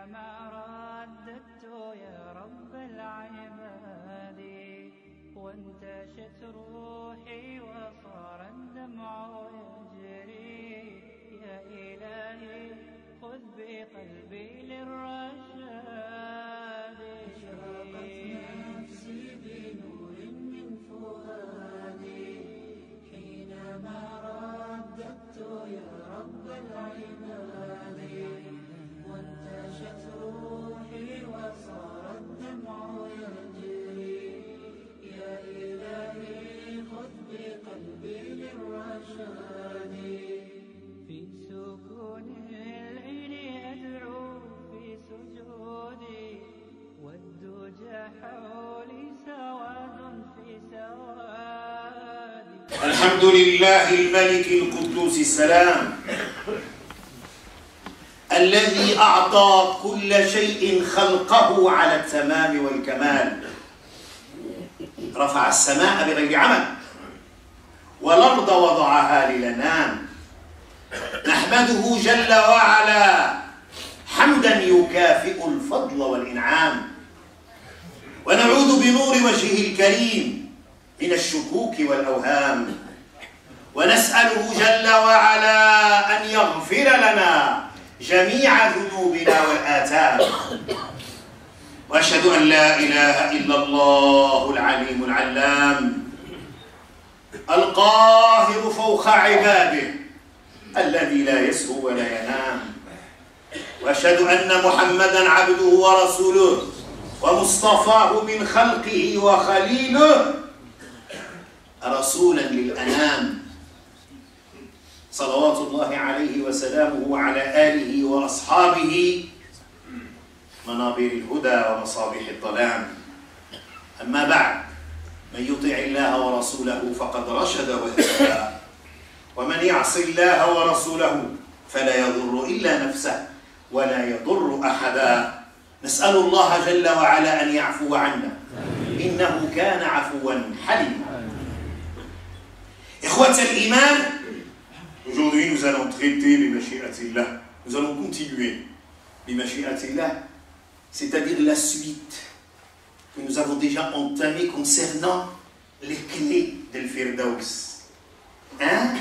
حينما رددت يا رب العباد وانتشت روحي وصار الدمع يجري يا إلهي خذ بقلبي للرشاد أشرقت نفسي بنور من فؤادي حينما رددت يا رب العباد وانتشت روحي وصار الدمع يجري يا إلهي خذ بقلبي للرشاد في سكون الليل أدعو في سجودي والدجى حولي سواد في سوادي. الحمد لله الملك القدوس السلام الذي أعطى كل شيء خلقه على التمام والكمال. رفع السماء بغير عمد والأرض وضعها للأنام. نحمده جل وعلا حمدا يكافئ الفضل والإنعام، ونعوذ بنور وجهه الكريم من الشكوك والأوهام، ونسأله جل وعلا أن يغفر لنا جميع ذنوبنا والآثام. وأشهد أن لا إله إلا الله العليم العلام القاهر فوق عباده الذي لا يسهو ولا ينام. وأشهد أن محمدا عبده ورسوله ومصطفاه من خلقه وخليله رسولا للأنام، صلوات الله عليه وسلامه وعلى آله وأصحابه منابر الهدى ومصابيح الظلام. أما بعد، من يطع الله ورسوله فقد رشد واهتدى، ومن يعص الله ورسوله فلا يضر إلا نفسه ولا يضر أحدا. نسأل الله جل وعلا أن يعفو عنا إنه كان عفوا حليما. إخوة الإيمان، aujourd'hui nous allons traiter bimashi'atillah. Nous allons continuer bimashi'atillah, c'est-à-dire la suite que nous avons déjà entamée concernant les clés del Firdaus. Hein?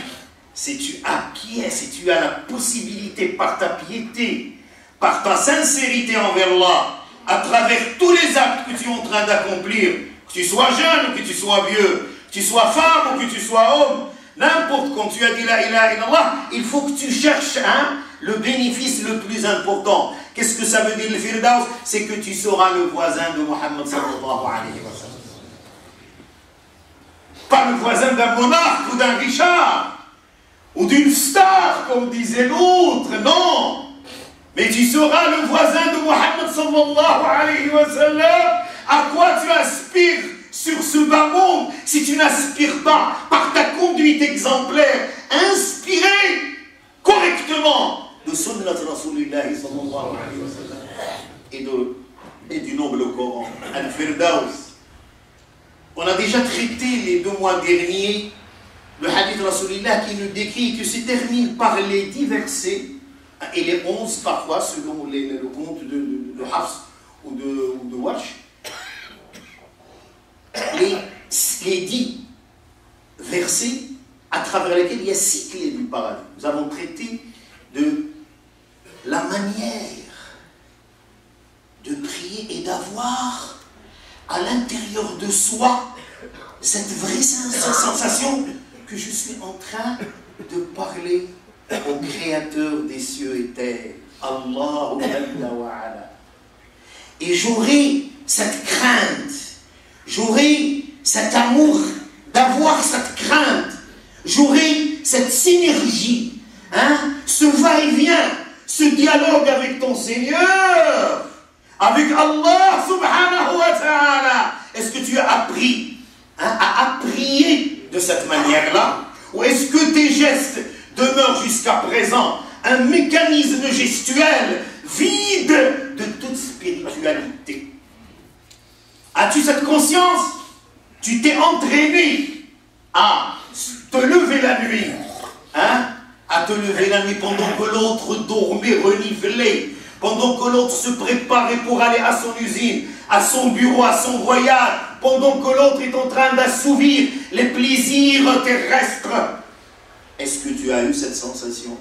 Si tu acquiesces, si tu as la possibilité par ta piété, par ta sincérité envers Allah, à travers tous les actes que tu es en train d'accomplir, que tu sois jeune ou que tu sois vieux, que tu sois femme ou que tu sois homme, n'importe quand tu as dit la ilaha illallah, il faut que tu cherches le bénéfice le plus important. Qu'est-ce que ça veut dire le Firdaus? C'est que tu seras le voisin de Muhammad sallallahu alayhi wa sallam. Pas le voisin d'un monarque ou d'un richard, ou d'une star, comme disait l'autre, non. Mais tu seras le voisin de Muhammad sallallahu alayhi wa sallam. À quoi tu aspires sur ce bas monde si tu n'aspires pas par ta conduite exemplaire, inspirée correctement de Sunnat Rasulullah sallallahu alayhi wa sallam et du noble Coran, Al-Firdaus. On a déjà traité les 2 mois derniers le hadith Rasulullah qui nous décrit que se termine par les 10 versets et les 11 parfois selon le compte de Hafs ou de Warsh. Les 10 versets à travers lesquels il y a 6 clés du paradis. Nous avons traité de la manière de prier et d'avoir à l'intérieur de soi cette vraie sensation que je suis en train de parler au Créateur des cieux et terre, Allahu Jalla wa Ala. Et j'aurai cette crainte, j'aurai cet amour d'avoir cette crainte, j'aurai cette synergie, ce va-et-vient, ce dialogue avec ton Seigneur, avec Allah subhanahu wa ta'ala. Est-ce que tu as appris à prier de cette manière-là? Ou est-ce que tes gestes demeurent jusqu'à présent un mécanisme gestuel vide de toute spiritualité? As-tu cette conscience? Tu t'es entraîné à te lever la nuit, à te lever la nuit pendant que l'autre dormait reniflé, pendant que l'autre se préparait pour aller à son usine, à son bureau, à son voyage, pendant que l'autre est en train d'assouvir les plaisirs terrestres. Est-ce que tu as eu cette sensation?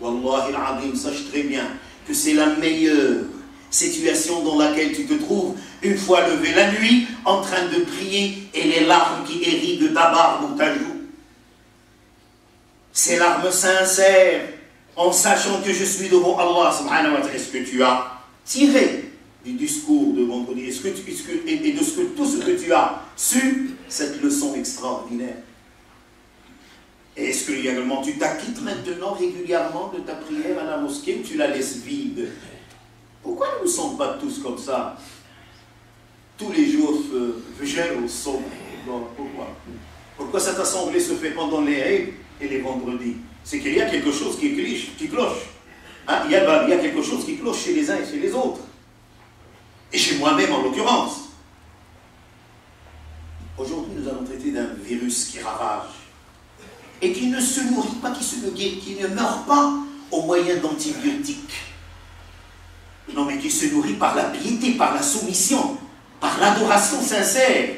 Wallahi al-Azim, sache très bien que c'est la meilleure situation dans laquelle tu te trouves une fois levé la nuit en train de prier et les larmes qui hérissent de ta barbe ou ta joue. Ces larmes sincères en sachant que je suis devant Allah subhanahu wa ta'ala. Est-ce que tu as tiré du discours de vendredi et de tout ce que tu as su cette leçon extraordinaire? Et est-ce que également tu t'acquittes maintenant régulièrement de ta prière à la mosquée ou tu la laisses vide? Pourquoi nous ne sommes pas tous comme ça? Tous les jours, gêne au son. Pourquoi cette assemblée se fait pendant les Eid et les vendredis? C'est qu'il y a quelque chose qui cloche. Hein? Il y a quelque chose qui cloche chez les uns et chez les autres. Et chez moi-même en l'occurrence. Aujourd'hui, nous allons traiter d'un virus qui ravage et qui ne se nourrit pas, qui ne meurt pas au moyen d'antibiotiques. Non, mais qui se nourrit par la piété, par la soumission, par l'adoration sincère.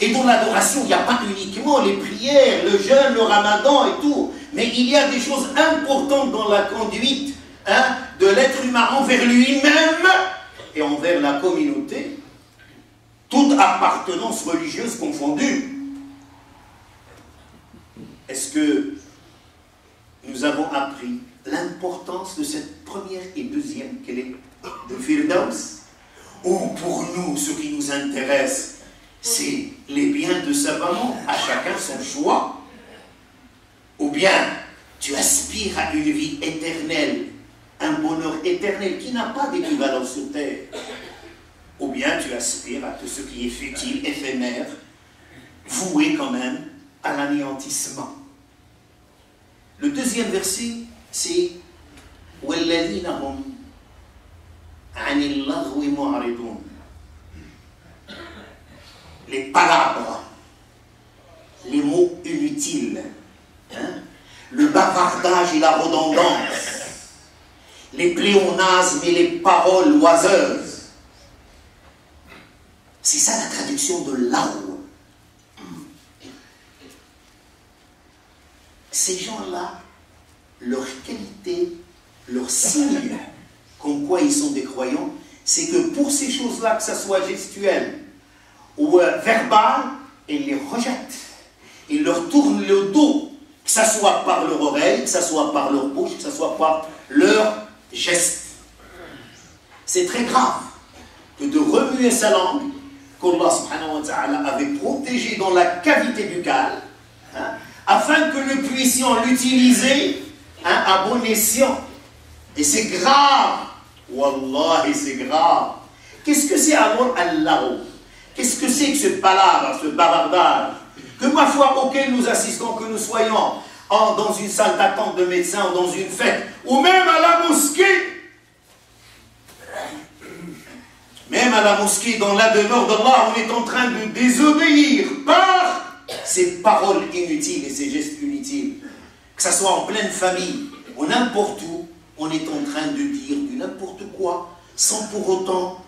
Et dans l'adoration, il n'y a pas uniquement les prières, le jeûne, le ramadan et tout, mais il y a des choses importantes dans la conduite de l'être humain envers lui-même et envers la communauté, toute appartenance religieuse confondue. Est-ce que nous avons appris l'importance de cette première et deuxième clé de Firdaus? Ou pour nous, ce qui nous intéresse, c'est les biens de sa maman, à chacun son choix? Ou bien tu aspires à une vie éternelle, un bonheur éternel qui n'a pas d'équivalent sur terre? Ou bien tu aspires à tout ce qui est futile, éphémère, voué quand même à l'anéantissement? Le deuxième verset, c'est وَالَّذِينَ هُمْ عَنِ اللَّغْوِ مُعْرِضُونَ. Les palabres, les mots inutiles, le bavardage et la redondance, les pléonasmes et les paroles oiseuses. C'est ça la traduction de laou. Ces gens-là, leur qualité, leur signe, comme quoi ils sont des croyants, c'est que pour ces choses-là, que ça soit gestuel ou verbal, ils les rejettent. Ils leur tournent le dos, que ce soit par leur oreille, que ce soit par leur bouche, que ce soit par leur geste. C'est très grave que de remuer sa langue, qu'Allah subhanahu wa ta'ala avait protégée dans la cavité buccale, afin que nous puissions l'utiliser à bon escient. Et c'est grave. Wallahi, c'est grave. Qu'est-ce que c'est alors Allah? Qu'est-ce que c'est que ce palabre, ce bavardage, que ma foi auquel nous assistons, que nous soyons dans une salle d'attente de médecins ou dans une fête, ou même à la mosquée, même à la mosquée, dans la demeure d'Allah, on est en train de désobéir par ces paroles inutiles et ces gestes inutiles. Que ce soit en pleine famille ou n'importe où, on est en train de dire du n'importe quoi, sans pour autant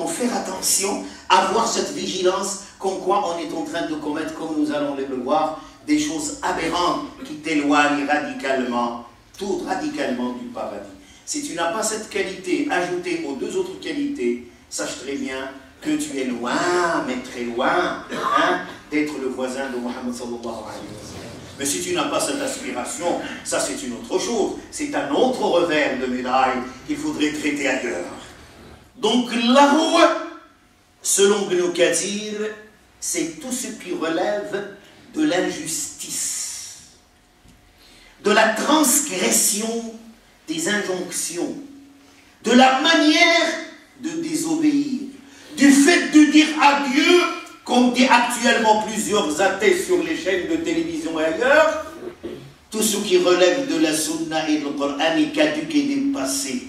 faire attention, avoir cette vigilance, comme quoi on est en train de commettre, comme nous allons le voir, des choses aberrantes qui t'éloignent radicalement du paradis. Si tu n'as pas cette qualité ajoutée aux deux autres qualités, sache très bien que tu es loin, mais très loin, d'être le voisin de Muhammad sallallahu alayhi wa sallam. Mais si tu n'as pas cette aspiration, ça c'est une autre chose. C'est un autre revers de médaille qu'il faudrait traiter ailleurs. Donc là-haut, selon Ibn Kathir, c'est tout ce qui relève de l'injustice, de la transgression des injonctions, de la manière de désobéir, du fait de dire adieu, comme dit actuellement plusieurs athées sur les chaînes de télévision et ailleurs, tout ce qui relève de la sunna et du Coran est caduc et dépassé.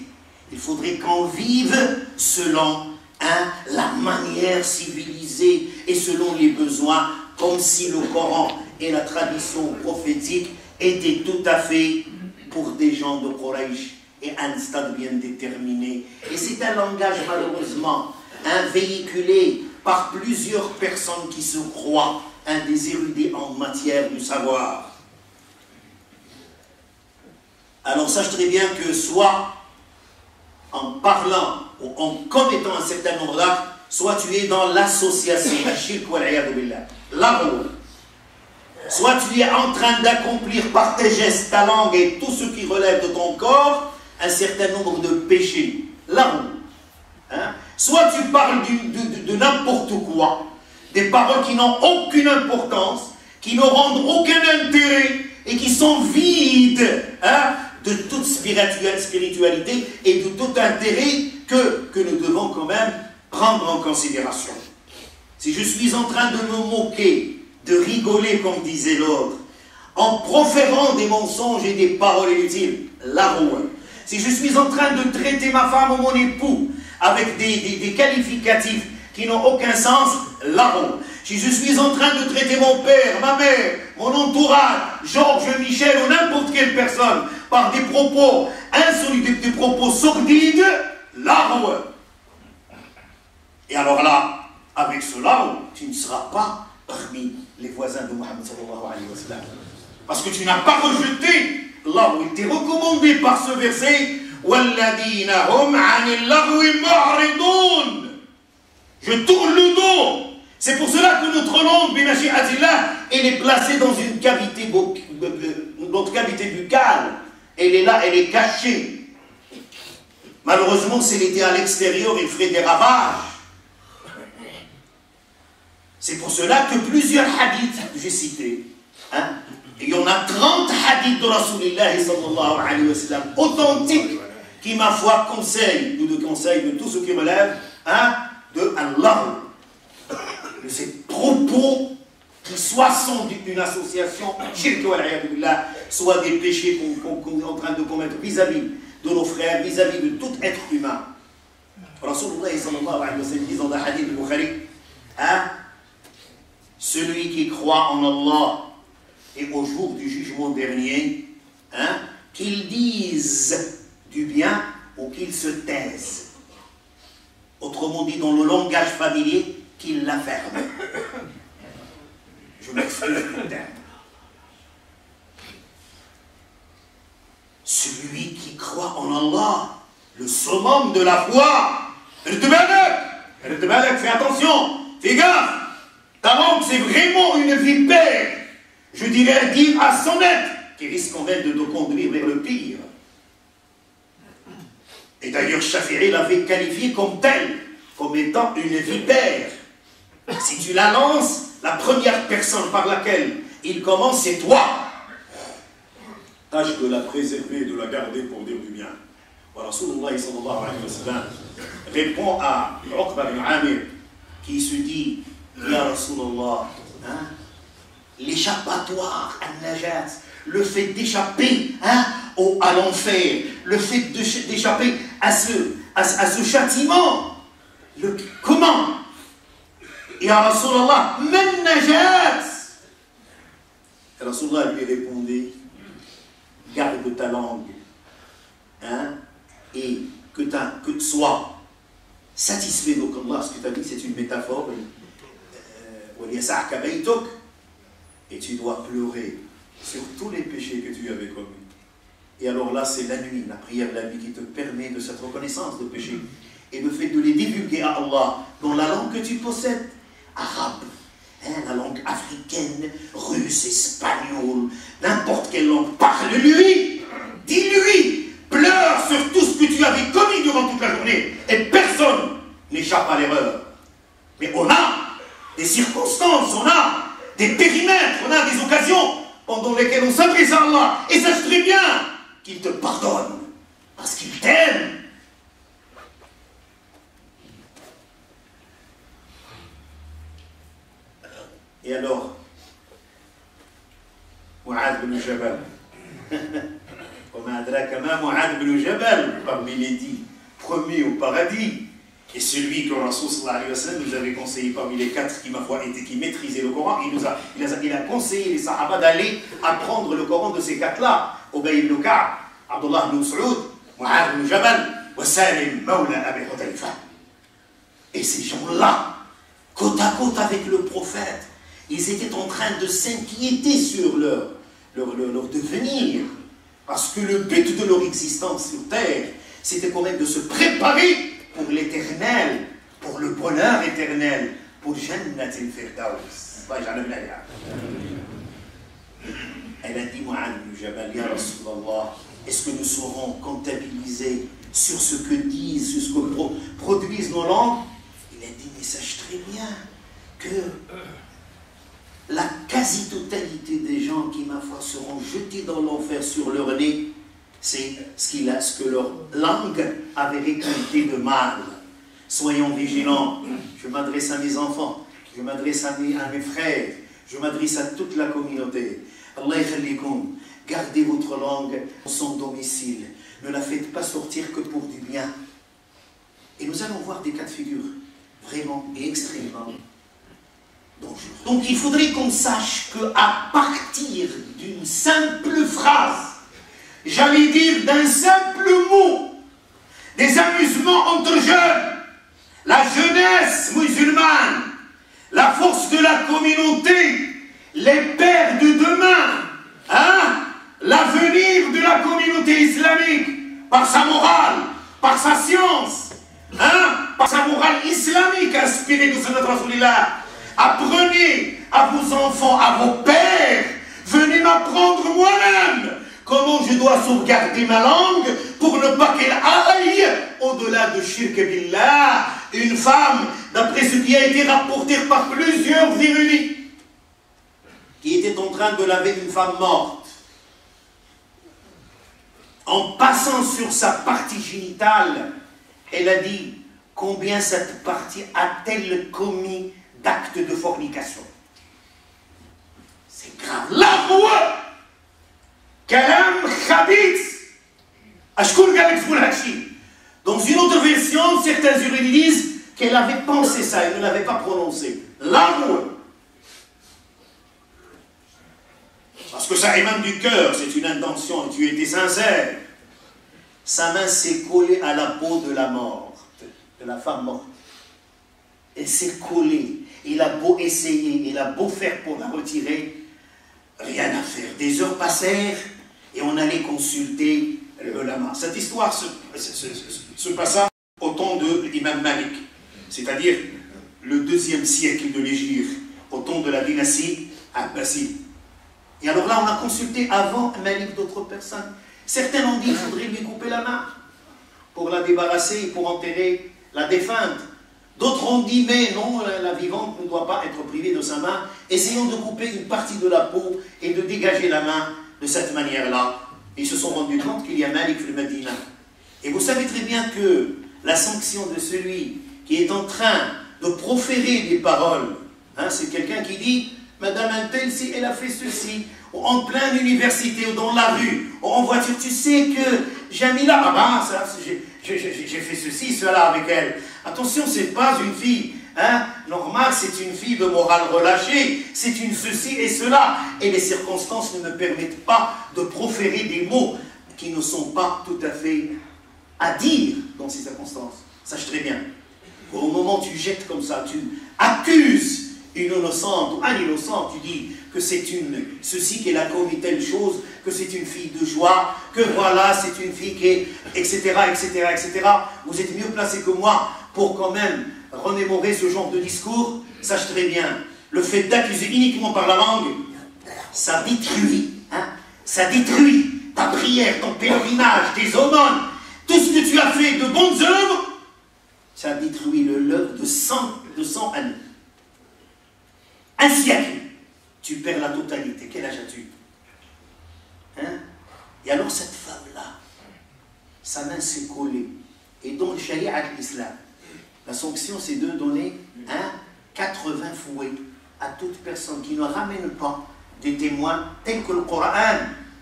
Il faudrait qu'on vive selon la manière civilisée et selon les besoins, comme si le Coran et la tradition prophétique étaient tout à fait pour des gens de Quraysh et à un stade bien déterminé. Et c'est un langage malheureusement véhiculé par plusieurs personnes qui se croient des érudits en matière de savoir. Alors sache très bien que soit en parlant ou en commettant un certain nombre d'actes, soit tu es dans l'association, soit tu es en train d'accomplir par tes gestes, ta langue et tout ce qui relève de ton corps un certain nombre de péchés. Hein? Soit tu parles de n'importe quoi, des paroles qui n'ont aucune importance, qui ne rendent aucun intérêt et qui sont vides de toute spiritualité et de tout intérêt que nous devons quand même prendre en considération. Si je suis en train de me moquer, de rigoler comme disait l'autre, en proférant des mensonges et des paroles inutiles, si je suis en train de traiter ma femme ou mon époux avec des qualificatifs qui n'ont aucun sens, si je suis en train de traiter mon père, ma mère, mon entourage, Georges, Michel ou n'importe quelle personne par des propos insolites, des propos sordides, et alors là, avec cela, tu ne seras pas parmi les voisins de Mohammed sallallahu alayhi wa sallam. Parce que tu n'as pas rejeté l'argh. Il t'est recommandé par ce verset وَالَّذِينَ هُمْ عَنِ اللَّغْوِ مُعْرِضُونَ. Je tourne le dos. C'est pour cela que notre langue, bimashi'atillah, elle est placée dans une cavité, notre cavité buccale. Elle est là, elle est cachée. Malheureusement, si elle était à l'extérieur, il ferait des ravages. C'est pour cela que plusieurs hadiths, j'ai cité, il y en a 30 hadiths de Rasulullah sallallahu alayhi wa sallam, authentiques, qui, ma foi, conseillent de tout ce qui relève de Allah, de ces propos qui soit sont une association, soit des péchés qu'on est en train de commettre vis-à-vis de nos frères, vis-à-vis de tout être humain. Rasulullah sallallahu alayhi wa sallam dit dans un hadith de Bukhari, celui qui croit en Allah et au jour du jugement dernier, qu'il dise du bien ou qu'il se taise. Autrement dit, dans le langage familier, qu'il la ferme. Je m'excuse du terme. Celui qui croit en Allah, le summum de la foi, fais attention, fais gaffe. Ta langue, c'est vraiment une vipère, je dirais dire à son être, qui risque en fait de te conduire vers le pire. Et d'ailleurs, Shafi'i l'avait qualifié comme tel, comme étant une vipère. Si tu la lances, la première personne par laquelle il commence, c'est toi. Tâche de la préserver, de la garder pour dire du bien. Voilà, Rasulullah sallallahu alayhi wa sallam répond à Uqba bin Amir, qui se dit, Ya Rasulallah, l'échappatoire, al-najat, le fait d'échapper à l'enfer, le fait d'échapper à ce châtiment, comment? Ya Rasulallah, men najat. Rasulallah lui répondait, garde ta langue, et que tu sois satisfait d'Allah. Ce que tu as dit, c'est une métaphore. Et tu dois pleurer sur tous les péchés que tu avais commis. Et alors là, c'est la nuit, la prière de la nuit qui te permet de cette reconnaissance de péché et le fait de les divulguer à Allah dans la langue que tu possèdes, arabe, la langue africaine, russe, espagnole, n'importe quelle langue, parle-lui, dis-lui, pleure sur tout ce que tu avais commis durant toute la journée et personne n'échappe à l'erreur. Mais on a des circonstances, on a des périmètres, on a des occasions pendant lesquelles on s'adresse à Allah et sache très bien qu'il te pardonne parce qu'il t'aime. Et alors, Mu'adh bin Jabal, Mu'adh bin Jabal, parmi les 10 premiers au paradis, et celui que Rasul sallallahu alayhi wa sallam nous avait conseillé parmi les 4 qui, ma foi, qui maîtrisaient le Coran, il a conseillé les Sahaba d'aller apprendre le Coran de ces 4-là, Ubay ibn Ka'b, Abdullah ibn Mas'ud, Mu'adh ibn Jabal, wa Salim, Mawla Abi Hudayfa. Et ces gens-là, côte à côte avec le prophète, ils étaient en train de s'inquiéter sur leur devenir. Parce que le but de leur existence sur terre, c'était quand même de se préparer pour l'éternel, pour le bonheur éternel, pour Jannat al-Firdaus. Elle a dit, Mu'adh ibn Jabal, Ya Rasulallah, est-ce que nous serons comptabilisés sur ce que disent, sur ce que produisent nos langues? Il a dit, mais sache très bien que la quasi-totalité des gens qui, ma foi, seront jetés dans l'enfer sur leur nez, c'est ce que leur langue avait récolté de mal. Soyons vigilants. Je m'adresse à mes enfants, je m'adresse à mes frères, je m'adresse à toute la communauté. Allah yakhlikum, gardez votre langue dans son domicile. Ne la faites pas sortir que pour du bien. Et nous allons voir des cas de figure vraiment et extrêmement dangereux. Donc il faudrait qu'on sache qu'à partir d'une simple phrase, j'allais dire d'un simple mot, des amusements entre jeunes, la jeunesse musulmane, la force de la communauté, les pères de demain, hein, l'avenir de la communauté islamique, par sa morale, par sa science, hein, par sa morale islamique inspirée de Sunnat Rasulillah. Apprenez à vos enfants, à vos pères, venez m'apprendre moi-même comment je dois sauvegarder ma langue pour ne pas qu'elle aille au-delà de shirk billah. Une femme, d'après ce qui a été rapporté par plusieurs érudits, qui était en train de laver une femme morte, en passant sur sa partie génitale, elle a dit combien cette partie a-t-elle commis d'actes de fornication. C'est grave. L'arwa kalam khabith ashkur galek foulhachi. Dans une autre version, certains érudits disent qu'elle avait pensé ça, elle ne l'avait pas prononcé. L'arwa. Parce que ça émane du cœur, c'est une intention, et tu étais sincère. Sa main s'est collée à la peau de la morte, de la femme morte. Elle s'est collée. Il a beau essayer, il a beau faire pour la retirer, rien à faire. Des heures passèrent et on allait consulter le lama. Cette histoire se passa au temps de l'imam Malik, c'est-à-dire le 2e siècle de l'Hégire, au temps de la dynastie Abbaside. Et alors là, on a consulté avant Malik d'autres personnes. Certains ont dit qu'il faudrait lui couper la main pour la débarrasser et pour enterrer la défunte. D'autres ont dit, mais non, la vivante ne doit pas être privée de sa main. Essayons de couper une partie de la peau et de dégager la main de cette manière-là. Ils se sont rendus compte qu'il y a Malik le Medina. Et vous savez très bien que la sanction de celui qui est en train de proférer des paroles, hein, c'est quelqu'un qui dit, Madame Intel, si elle a fait ceci, en pleine université ou dans la rue, ou en voiture, tu sais que Jamila, ah ben, j'ai fait ceci, cela avec elle. Attention, c'est pas une fille, hein, normale, c'est une fille de morale relâchée, c'est une ceci et cela. Et les circonstances ne me permettent pas de proférer des mots qui ne sont pas tout à fait à dire dans ces circonstances. Sache très bien, au moment où tu jettes comme ça, tu accuses une innocente ou un innocent, tu dis que c'est ceci qu'elle a commis telle chose, que c'est une fille de joie, que voilà, c'est une fille qui est, etc., etc., etc. Vous êtes mieux placé que moi pour quand même remémorer ce genre de discours. Sache très bien, le fait d'accuser uniquement par la langue, ça détruit, hein, ça détruit ta prière, ton pèlerinage, tes aumônes, tout ce que tu as fait de bonnes œuvres, ça détruit l'œuvre de 100 années. Un siècle, tu perds la totalité. Quel âge as-tu? Hein? Et alors cette femme-là, sa main s'est collée. Et dans le sharia de l'islam, la sanction c'est de donner 80 fouets à toute personne qui ne ramène pas des témoins tels que le Coran.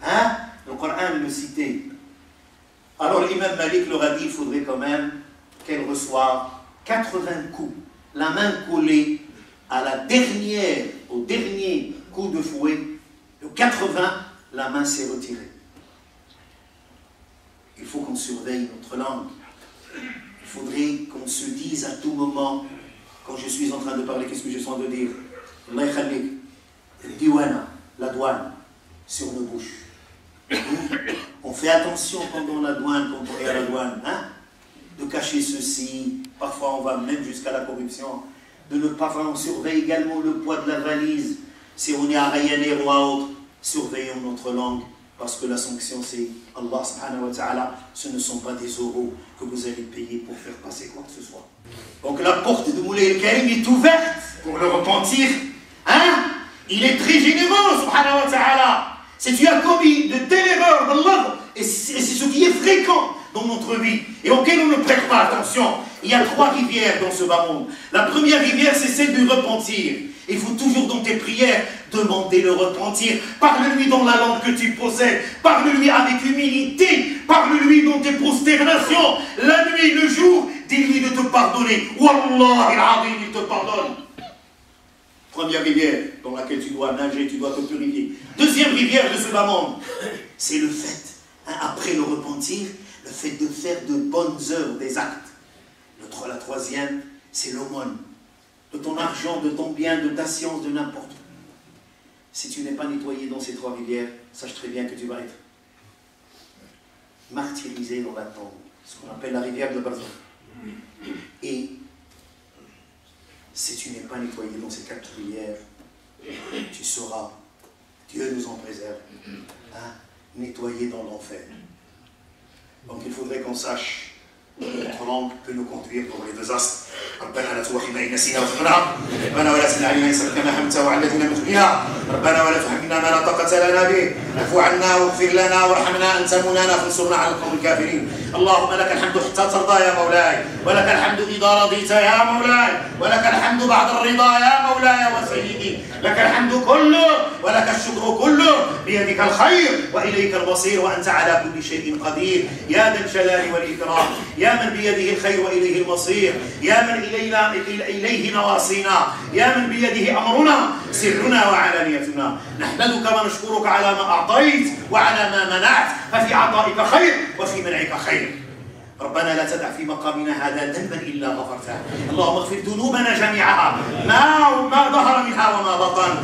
Hein? Le Coran le citait. Alors l'imam Malik leur a dit, il faudrait quand même qu'elle reçoive 80 coups, la main collée à au dernier coup de fouet, le 80, la main s'est retirée. il faut qu'on surveille notre langue. Il faudrait qu'on se dise à tout moment, quand je suis en train de parler, qu'est-ce que je suis en train de dire? Allah yakhalik, diwana, la douane, sur nos bouches. On fait attention pendant la douane, quand on est à la douane, hein, de cacher ceci. Parfois on va même jusqu'à la corruption. De ne pas faire, on surveille également le poids de la valise. Si on est à Ryanair ou à autre, surveillons notre langue. Parce que la sanction, c'est Allah subhanahu wa ta'ala, ce ne sont pas des euros que vous allez payer pour faire passer quoi que ce soit. Donc la porte de Moulay el-Karim est ouverte pour le repentir. Hein? Il est très généreux, subhanahu wa ta'ala. Si tu as commis de telles erreurs d'Allah, et c'est ce qui est fréquent dans notre vie, et auquel on ne prête pas attention, il y a 3 rivières dans ce bas monde. La première rivière, c'est celle du repentir. Il faut toujours dans tes prières demander le repentir. Parle-lui dans la langue que tu possèdes. Parle-lui avec humilité. Parle-lui dans tes prosternations. La nuit, le jour, dis-lui de te pardonner. Wallah al-Azim, il te pardonne. Première rivière dans laquelle tu dois nager, tu dois te purifier. Deuxième rivière de ce bas monde, c'est le fait, hein, après le repentir, le fait de faire de bonnes œuvres, des actes. La troisième, c'est l'aumône. De ton argent, de ton bien, de ta science, de n'importe où. Si tu n'es pas nettoyé dans ces 3 rivières, sache très bien que tu vas être martyrisé dans la tombe. Ce qu'on appelle la rivière de Barzakh. Et si tu n'es pas nettoyé dans ces 4 rivières, tu seras, Dieu nous en préserve, hein, nettoyé dans l'enfer. Donc il faudrait qu'on sache notre langue peut nous conduire pour les désastres. ربنا لا تؤاخذنا إن نسينا وأخطأنا ربنا ولا تحمل علينا إصرا كما حملته على الذين من قبلنا ربنا ولا تحملنا ما لا طاقة لنا به اعف عنا واغفر لنا وارحمنا أنت مولانا فانصرنا على القوم الكافرين اللهم لك الحمد حتى ترضى يا مولاي ولك الحمد إذا رضيت يا مولاي ولك الحمد بعد الرضا يا مولاي وسيدي لك الحمد كله ولك الشكر كله بيدك الخير وإليك المصير وأنت على كل شيء قدير يا ذا الجلال والإكرام يا من بيده الخير وإليه المصير يا من إليه نواصينا يا من بيده أمرنا سرنا وعلانيتنا نحمدك ونشكرك على ما أعطيت وعلى ما منعت ففي عطائك خير وفي منعك خير ربنا لا تدع في مقامنا هذا ذنبا إلا غفرته اللهم اغفر ذنوبنا جميعها ما ظهر منها وما بطن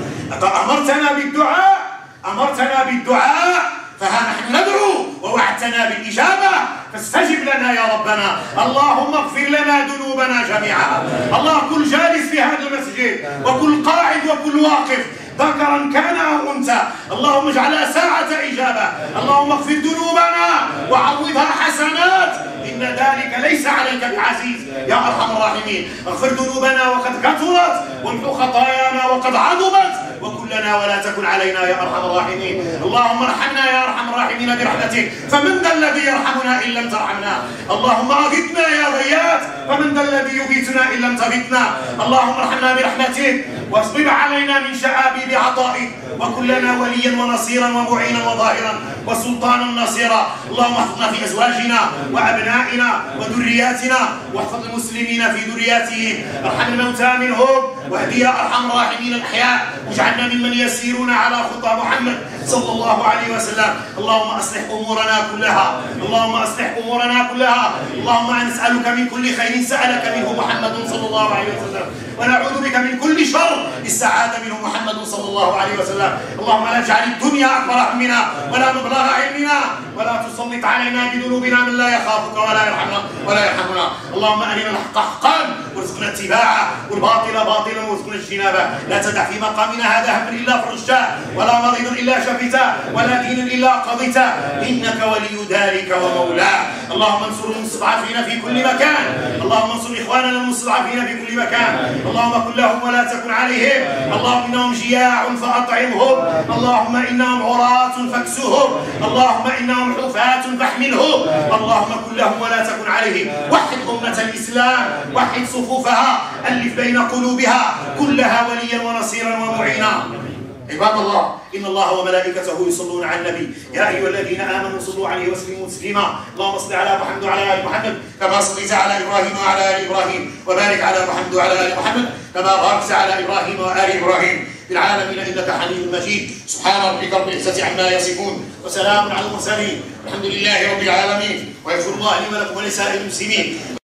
أمرتنا بالدعاء فها نحن ندعو ووعدتنا بالإجابة فاستجب لنا يا ربنا اللهم اغفر لنا ذنوبنا جميعا الله كل جالس في هذا المسجد وكل قاعد وكل واقف ذكرا كان أو أنثى اللهم اجعلها ساعة إجابة اللهم اغفر ذنوبنا وعوضها حسنات إن ذلك ليس عليك بعزيز يا أرحم الراحمين اغفر ذنوبنا وقد كثرت وامحو خطايانا وقد عظمت وكلنا ولا تكن علينا يا أرحم الراحمين اللهم ارحمنا يا أرحم الراحمين برحمتك فمن ذا الذي يرحمنا إن لم ترحمنا اللهم أغثنا يا غياث فمن ذا الذي يغيثنا إن لم تغثنا اللهم ارحمنا برحمتك واصبر علينا من شعابيب عطائك وكلنا وليا ونصيرا ومعينا وظاهرا وسلطانا نصيرا اللهم احفظنا في أزواجنا وأبنائنا وذرياتنا واحفظ المسلمين في ذرياتهم ارحم الموتى منهم واهدي يا أرحم الراحمين الأحياء واجعلنا ممن يسيرون على خطى محمد صلى الله عليه وسلم اللهم أصلح أمورنا كلها اللهم أصلح أمورنا كلها اللهم نسألك من كل خير سألك منه محمد صلى الله عليه وسلم ونعوذ بك من كل شر استعاذ منه محمد صلى الله عليه وسلم اللهم لا تجعل الدنيا أكبر همنا ولا مبلغ علمنا ولا تسلط علينا بذنوبنا من لا يخافك ولا يرحمنا اللهم أرنا الحق حقا وارزقنا اتباعه والباطل باطلا وارزقنا اجتنابه لا تدع في مقامنا هذا هم إلا فرجته ولا مريض إلا شفيته ولا دين إلا قضيته إنك ولي ذلك ومولاه اللهم انصر المستضعفين في كل مكان اللهم انصر إخواننا المستضعفين في كل مكان اللهم كن لهم ولا تكن عليهم اللهم إنهم جياع فأطعمهم اللهم إنهم عراة فاكسهم اللهم إنهم حفاة فاحملهم اللهم كن لهم ولا تكن عليهم وحد أمة الإسلام وحد صفوفها ألف بين قلوبها كلها وليا ونصيرا ومعينا عباد الله إن الله وملائكته يصلون على النبي يا أيها الذين آمنوا صلوا عليه وسلموا تسليما اللهم صل على محمد وعلى آل محمد كما صليت على إبراهيم وعلى آل إبراهيم وبارك على محمد وعلى آل محمد كما باركت على إبراهيم وآل إبراهيم في العالمين إنك حميد مجيد سبحان ربك رب العزة عما يصفون وسلام على المرسلين الحمد لله رب العالمين ويغفر الله لي ولكم ولسائر المسلمين.